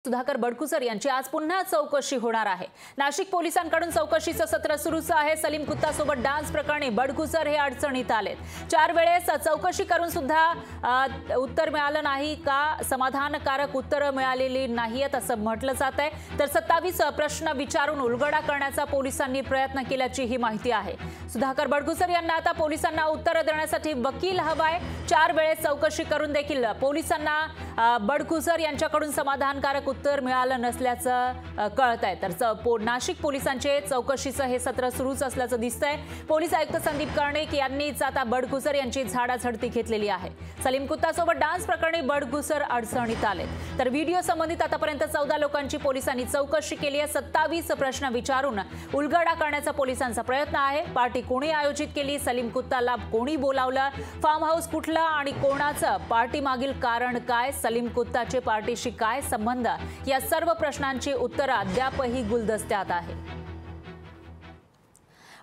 सुधाकर बडकुसर यांची आज पुन्हा चौकशी होणार आहे। नाशिक पोलिसांकडून चौकशीचं सत्र सुरूच आहे। सलीम कुत्ता सोबत डान्स प्रकरणी बडकुसर हे अडचणीत आलेत। 4 वेळेस चौकशी करून सुद्धा उत्तर मिळालं नाही का समाधानकारक उत्तर मिळालेली नाहीत असं म्हटलं जात आहे। तर 27 प्रश्न विचारून उलगडा करण्याचा पोलिसांनी प्रयत्न केल्याची ही माहिती आहे। सुधाकर बडकुसर यांना आता पोलिसांना उत्तर देण्यासाठी वकील हवाय। 4 वेळेस चौकशी करून देखील पोलिसांना बडकुसर यांच्याकडून समाधानकारक उत्तर मिळालं नसल्याचं कळत आहे। तर नाशिक पोलिसांचे चौकशीचं हे सत्र सुरूच असल्याचं दिसतंय। पोलीस आयुक्त संदीप कर्णिक यांनीच आता बडकुसर यांची झाडाझडती घेतलेली आहे। सलीम कुत्ता सोबत डान्स प्रकरणी बडकुसर अडचणीत आले। तर व्हिडिओ संबंधित आतापर्यंत 14 लोकांची पोलिसांनी चौकशी केली आहे। 27 प्रश्न विचारून उलगडा करण्याचा पोलिसांचा प्रयत्न आहे। पार्टी कोणी आयोजित केली, सलीम कुत्ताला कोणी बोलावलं, फार्म हाऊस कुठलं आणि कोणाचं, पार्टी मागील कारण काय, सलीम कुत्ताचे पार्टीशी काय संबंध, या सर्व प्रश्नांची उत्तरं अद्यापही गुलदस्त्यात आहे।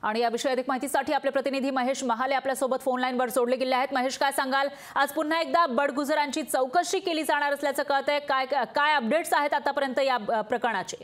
आणि या विषयी अधिक माहितीसाठी आपले प्रतिनिधी महेश महाले आपल्या सोबत फोन लाईनवर जोडले गेले आहेत। महेश, काय सांगाल, आज पुन्हा एकदा बडकुसरांची चौकशी केली जाणार असल्याचं कळतंय, काय अपडेट्स आहेत आतापर्यंत या प्रकरणाचे?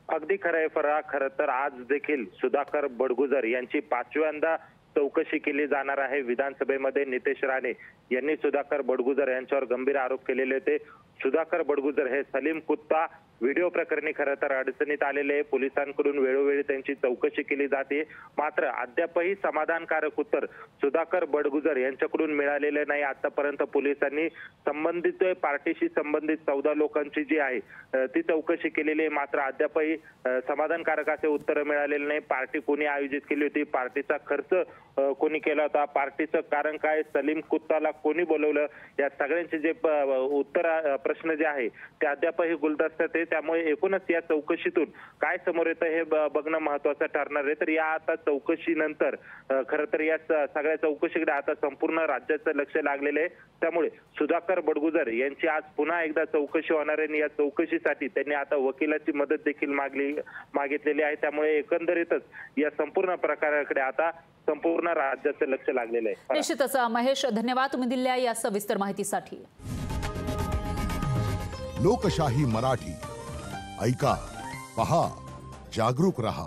अगदी खरं आहे फराह। खरं तर आज देखील सुधाकर बडगुजर यांची 5व्यांदा चौकशी केली जाणार आहे। विधानसभेमध्ये नितेश राणे यांनी सुधाकर बडगुजर यांच्यावर गंभीर आरोप केलेले होते। सुधाकर बडगुजर हे सलीम कुत्ता व्हिडिओ प्रकरणी खरं तर अडचणीत आलेले आहे। पोलिसांकडून वेळोवेळी त्यांची चौकशी केली जाते, मात्र अद्यापही समाधानकारक उत्तर सुधाकर बडगुजर यांच्याकडून मिळालेले नाही। आतापर्यंत पोलिसांनी संबंधित पार्टीशी संबंधित 14 लोकांची जी आहे ती चौकशी केलेली आहे, मात्र अद्यापही समाधानकारक असे उत्तर मिळालेले नाही। पार्टी कोणी आयोजित केली होती, पार्टीचा खर्च कोणी केला होता, पार्टीचं कारण काय, सलीम कुत्ताला कोणी बोलवलं, या सगळ्यांचे जे उत्तर प्रश्न जे आहे ते अद्यापही गुलदस्त्यात आहे। त्यामुळे एकूणच या चौकशीतून काय समोर येतं हे बघणं महत्त्वाचं ठरणार आहे। तर या आता चौकशीनंतर खरं तर या सगळ्या चौकशीकडे आता संपूर्ण राज्याचं लक्ष लागलेलं आहे। त्यामुळे सुधाकर बडगुजर यांची आज पुन्हा एकदा चौकशी होणार आहे। या चौकशीसाठी त्यांनी आता वकिलाची मदत देखील मागितलेली आहे। त्यामुळे एकंदरीतच या संपूर्ण प्रकाराकडे आता संपूर्ण राज्याचं लक्ष लागलेलं आहे। निश्चितच महेश, धन्यवाद तुम्ही दिलेल्या या सविस्तर माहितीसाठी। लोकशाही मराठी ऐका, पहा, जागरूक रहा।